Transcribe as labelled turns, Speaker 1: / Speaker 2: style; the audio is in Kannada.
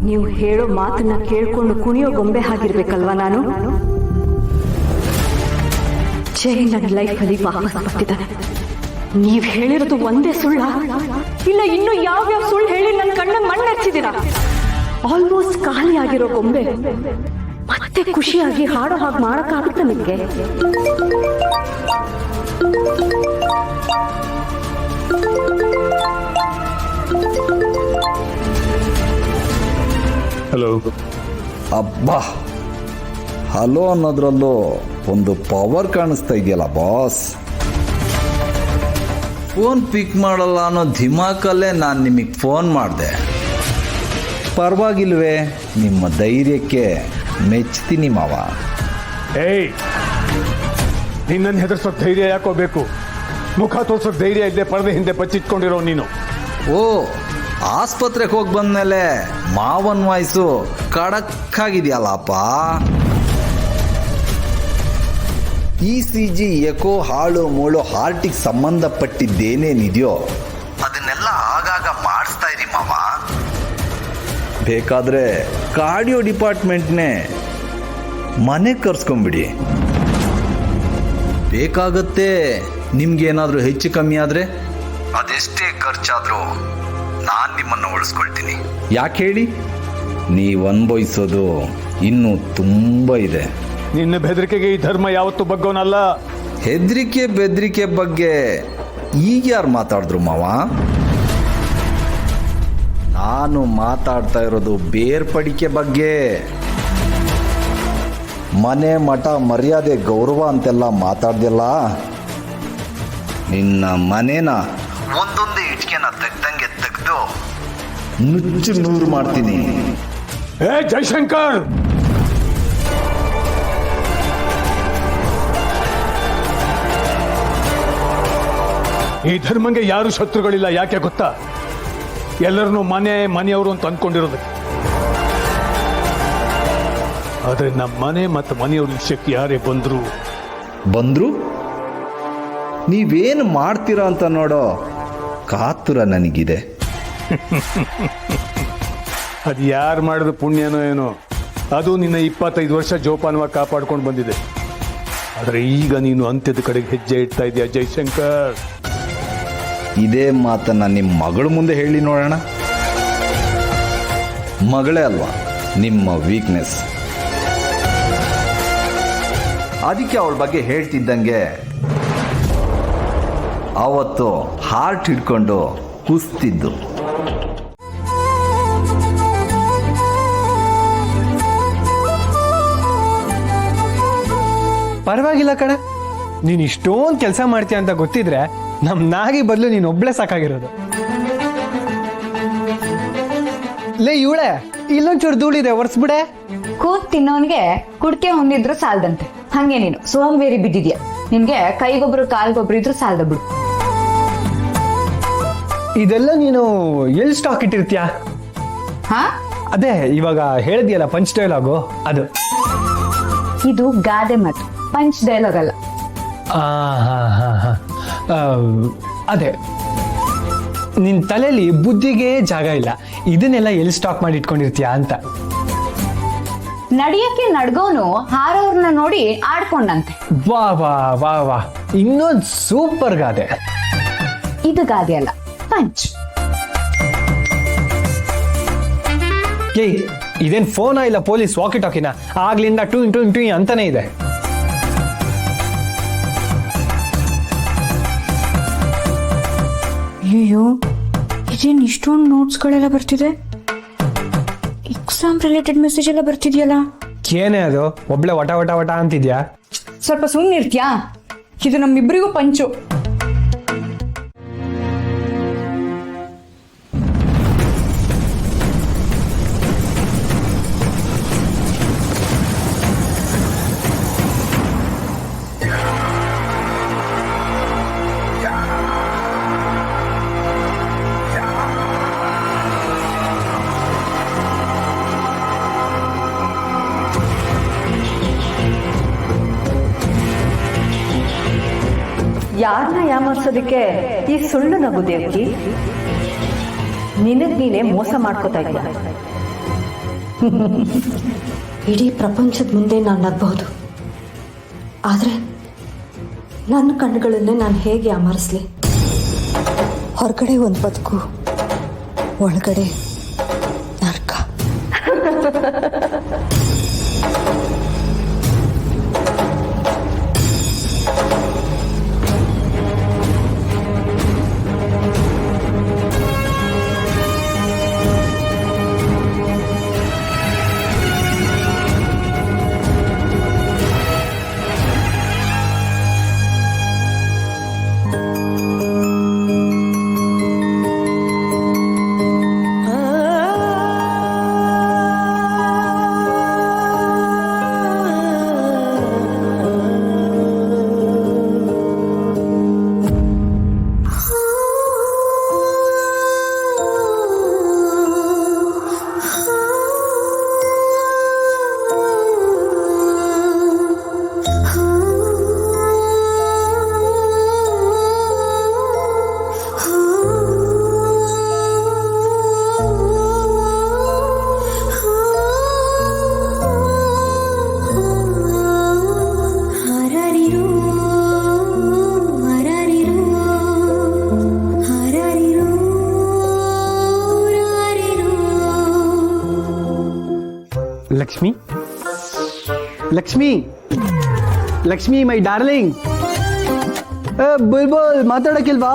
Speaker 1: ನೀವು ಹೇಳೋ ಮಾತನ್ನ ಕೇಳ್ಕೊಂಡು ಕುಣಿಯೋ ಗೊಂಬೆ ಆಗಿರ್ಬೇಕಲ್ವಾ ನಾನು? ಜೈ ನನ್ನ ಲೈಫಲ್ಲಿ ವಾಪಸ್ ಬರ್ತಿದ್ದಾನೆ. ನೀವ್ ಹೇಳಿರೋದು ಒಂದೇ ಸುಳ್ಳ, ಇಲ್ಲ ಇನ್ನು ಯಾವ್ಯಾವ ಸುಳ್ಳು ಹೇಳಿ ನನ್ನ ಕಣ್ಣ ಮಣ್ಣೆಚ್ಚಿದ್ದೀರಾ? ಆಲ್ಮೋಸ್ಟ್ ಖಾಲಿ ಆಗಿರೋ ಗೊಂಬೆ ಮತ್ತೆ ಖುಷಿಯಾಗಿ ಹಾಡೋ ಹಾಗೆ ಮಾಡಕ್ಕಾಗುತ್ತ ನಿಮ್ಗೆ?
Speaker 2: ಹಲೋ.
Speaker 3: ಅಬ್ಬಾ, ಹಲೋ ಅನ್ನೋದ್ರಲ್ಲೂ ಒಂದು ಪವರ್ ಕಾಣಿಸ್ತಾ ಇದೆಯಲ್ಲ ಬಾಸ್. ಫೋನ್ ಪಿಕ್ ಮಾಡಲ್ಲ ಅನ್ನೋ ಧಿಮಾಕಲ್ಲೇ ನಾನು ನಿಮಗೆ ಫೋನ್ ಮಾಡಿದೆ. ಪರವಾಗಿಲ್ವೇ? ನಿಮ್ಮ ಧೈರ್ಯಕ್ಕೆ ಮೆಚ್ತೀನಿ ಮಾವ.
Speaker 2: ಏಯ್, ನಿನ್ನನ್ನು ಹೆದರ್ಸೋಕ್ ಧೈರ್ಯ ಯಾಕೋ ಬೇಕು? ಮುಖ ತೋರ್ಸೋಕ್ ಧೈರ್ಯ ಇದ್ದೆ ಪರದೆ ಹಿಂದೆ ಬಚ್ಚಿಟ್ಕೊಂಡಿರೋ ನೀನು. ಓ,
Speaker 3: ಆಸ್ಪತ್ರೆಗೆ ಹೋಗಿ ಬಂದ್ಮೇಲೆ ಮಾವನ್ ವಾಯ್ಸು ಖಡಕ್ ಆಗಿದೆಯಲ್ಲಪ್ಪ. ECG ಎಕೋ ಹಾಳು ಮೂಳು ಹಾರ್ಟಿಗೆ ಸಂಬಂಧಪಟ್ಟಿದ್ದೇನೇನಿದೆಯೋ ಅದನ್ನೆಲ್ಲ ಆಗಾಗ ಮಾಡಿಸ್ತಾ ಇರಿ ಮಾವ. ಬೇಕಾದ್ರೆ ಕಾರ್ಡಿಯೋ ಡಿಪಾರ್ಟ್ಮೆಂಟ್ನೇ ಮನೆ ಕರ್ಸ್ಕೊಂಬಿಡಿ. ಬೇಕಾಗತ್ತೆ ನಿಮ್ಗೇನಾದ್ರೂ ಹೆಚ್ಚು ಕಮ್ಮಿ ಆದ್ರೆ ಅದೆಷ್ಟೇ ಖರ್ಚಾದ್ರೂ ನಾನು ನಿಮ್ಮನ್ನು ಉಳಿಸ್ಕೊಳ್ತೀನಿ. ಯಾಕೆ ಹೇಳಿ? ನೀವು ಅನುಭವಿಸೋದು ಇನ್ನೂ ತುಂಬ ಇದೆ.
Speaker 2: ನಿನ್ನ ಬೆದರಿಕೆಗೆ ಈ ಧರ್ಮ ಯಾವತ್ತೂ ಬಗ್ಗೋನಲ್ಲ.
Speaker 3: ಹೆದರಿಕೆ ಬೆದರಿಕೆ ಬಗ್ಗೆ ಈಗ ಯಾರು ಮಾತಾಡಿದ್ರು ಮಾವ? ನಾನು ಮಾತಾಡ್ತಾ ಇರೋದು ಬೇರ್ಪಡಿಕೆ ಬಗ್ಗೆ. ಮನೆ ಮಠ ಮರ್ಯಾದೆ ಗೌರವ ಅಂತೆಲ್ಲ ಮಾತಾಡ್ದಿಲ್ಲ. ನಿನ್ನ ಮನೇನ ಒಂದೊಂದೇ ಇಟ್ಕೆನ ತೆಗ್ದಂಗೆ ತೆಗೆದು ನುಚ್ಚು ನೂರು ಮಾಡ್ತೀನಿ.
Speaker 2: ಏ ಜಯಶಂಕರ್, ಈ ಧರ್ಮಂಗೆ ಯಾರು ಶತ್ರುಗಳಿಲ್ಲ. ಯಾಕೆ ಗೊತ್ತಾ? ಎಲ್ಲರನ್ನೂ ಮನೆಯವರು ಅಂತ ಅಂದ್ಕೊಂಡಿರೋದು. ಆದ್ರೆ ನಮ್ಮ ಮನೆ ಮತ್ತು ಮನೆಯವ್ರ ವಿಷಯಕ್ಕೆ ಯಾರೇ ಬಂದ್ರು
Speaker 3: ನೀವೇನು ಮಾಡ್ತೀರಾ ಅಂತ ನೋಡೋ ಕಾತುರ ನನಗಿದೆ.
Speaker 2: ಅದು ಯಾರು ಮಾಡಿದ ಪುಣ್ಯನೋ ಏನೋ, ಅದು ನಿನ್ನ 25 ವರ್ಷ ಜೋಪಾನವಾಗಿ ಕಾಪಾಡ್ಕೊಂಡು ಬಂದಿದೆ. ಆದರೆ ಈಗ ನೀನು ಅಂತ್ಯದ ಕಡೆಗೆ ಹೆಜ್ಜೆ ಇಡ್ತಾ ಇದೆಯಾ ಜಯಶಂಕರ್.
Speaker 3: ಇದೇ ಮಾತನ್ನ ನಿಮ್ಮ ಮಗಳ ಮುಂದೆ ಹೇಳಿ ನೋಡೋಣ. ಮಗಳೇ ಅಲ್ವಾ ನಿಮ್ಮ ವೀಕ್ನೆಸ್. ಅದಕ್ಕೆ ಅವಳ ಬಗ್ಗೆ ಹೇಳ್ತಿದ್ದಂಗೆ ಅವತ್ತು ಹಾರ್ಟ್ ಹಿಡ್ಕೊಂಡು ಕುಸ್ತಿದ್ದು.
Speaker 4: ಪರವಾಗಿಲ್ಲ ಕಣ, ನೀನು ಇಷ್ಟೊಂದು ಕೆಲಸ ಮಾಡ್ತೀಯ ಅಂತ ಗೊತ್ತಿದ್ರೆ ನಮ್ ನಾಗಿ ಬದಲು ನೀನು ಒಬ್ಳೆ ಸಾಕಾಗಿರೋದು. ಲೇ ಇವಳೆ, ಇಲ್ಲೊಂಚೂರು ಧೂಳಿದೆ, ಒರೆಸ್ಬಿಡೆ.
Speaker 5: ಕೂತ್ ತಿನ್ನೋನ್ಗೆ ಕುಡ್ಕೆ ಹೊಂದಿದ್ರು ಸಾಲ್ದಂತೆ, ಹಂಗೆ ನೀನು ಸೋಂಬೇರಿ ಬಿದ್ದಿದ್ಯಾ. ನಿನ್ಗೆ ಕೈಗೊಬ್ರು ಕಾಲ್ಗೊಬ್ರು ಇದ್ರು ಸಾಲ್ದ ಬಿಡು.
Speaker 4: ಇದೆಲ್ಲ ನೀನು ಎಲ್ಲಿ ಸ್ಟಾಕ್ ಇಟ್ಟಿರ್ತೀಯ?
Speaker 5: ಹಾ,
Speaker 4: ಅದೇ ಇವಾಗ ಹೇಳಿದ್ಯಲ್ಲ ಪಂಚ್ ಡೈಲಾಗು, ಅದು.
Speaker 5: ಇದು ಗಾದೆ ಮಾತು, ಪಂಚ್ ಡೈಲಾಗ್ ಅಲ್ಲ.
Speaker 4: ಅದೇ ನಿನ್ ತಲೆಯಲ್ಲಿ ಬುದ್ಧಿಗೆ ಜಾಗ ಇಲ್ಲ, ಇದನ್ನೆಲ್ಲ ಎಲ್ಲಿ ಸ್ಟಾಕ್ ಮಾಡಿ ಇಟ್ಕೊಂಡಿರ್ತೀಯ ಅಂತ.
Speaker 5: ನಡಿಯಕ್ಕೆ ನಡ್ಗೋನು ಹಾರೋರ್ನ ನೋಡಿ ಆಡ್ಕೊಂಡಂತೆ.
Speaker 4: ವಾ ವಾ ವಾ ವಾ, ಇನ್ನೊಂದು ಸೂಪರ್ ಗಾದೆ.
Speaker 5: ಇದು ಗಾದೆ ಅಲ್ಲ, ಪಂಚ್.
Speaker 4: ಏಯ್, ಇದೇನ್ ಫೋನಾ ಇಲ್ಲ ಪೊಲೀಸ್ ವಾಕಿ ಟಾಕಿನ? ಆಗ್ಲಿಂದ ಟೂಯಿಂಗ್ ಟೂಯಿಂಗ್ ಟೂಯಿಂಗ್ ಅಂತಾನೆ ಇದೆ.
Speaker 1: ಅಯ್ಯೋ, ಇದೇನು ಇಷ್ಟೊಂದು ನೋಟ್ಸ್ಗಳೆಲ್ಲ ಬರ್ತಿದೆ? ಎಕ್ಸಾಮ್ ರಿಲೇಟೆಡ್ ಮೆಸೇಜ್ ಎಲ್ಲ ಬರ್ತಿದ್ಯಲ್ಲ.
Speaker 4: ಏನೇ ಅದು ಒಬ್ಳೆ ವಟ ವಟ ವಟ ಅಂತಿದ್ಯಾ?
Speaker 5: ಸ್ವಲ್ಪ ಸುಮ್ಮನಿರ್ತ್ಯಾ? ಇದು ನಮ್ಮಿಬ್ಬರಿಗೂ ಪಂಚು.
Speaker 1: ಯಾರನ್ನ ಯಾಮರ್ಸೋದಕ್ಕೆ ಈ ಸುಳ್ಳು ನಗು ದೇವಕಿ? ನಿನಗ್ ನೀನೇ ಮೋಸ ಮಾಡ್ಕೋತಾ ಇದ್ಯಾ. ಇಡೀ ಪ್ರಪಂಚದ ಮುಂದೆ ನಾನು ನಗಬಹುದು, ಆದರೆ ನನ್ನ ಕಣ್ಣುಗಳನ್ನೇ ನಾನು ಹೇಗೆ ಅಮರಿಸ್ಲಿ? ಹೊರಗಡೆ ಒಂದು ಬದುಕು, ಒಳಗಡೆ ನರ್ಕ.
Speaker 4: ಲಕ್ಷ್ಮಿ, ಲಕ್ಷ್ಮಿ, ಲಕ್ಷ್ಮಿ ಮೈ ಡಾರ್ಲಿಂಗ್, ಬುಲ್ಬುಲ್ ಮಾತಾಡಕ್ಕಿಲ್ವಾ?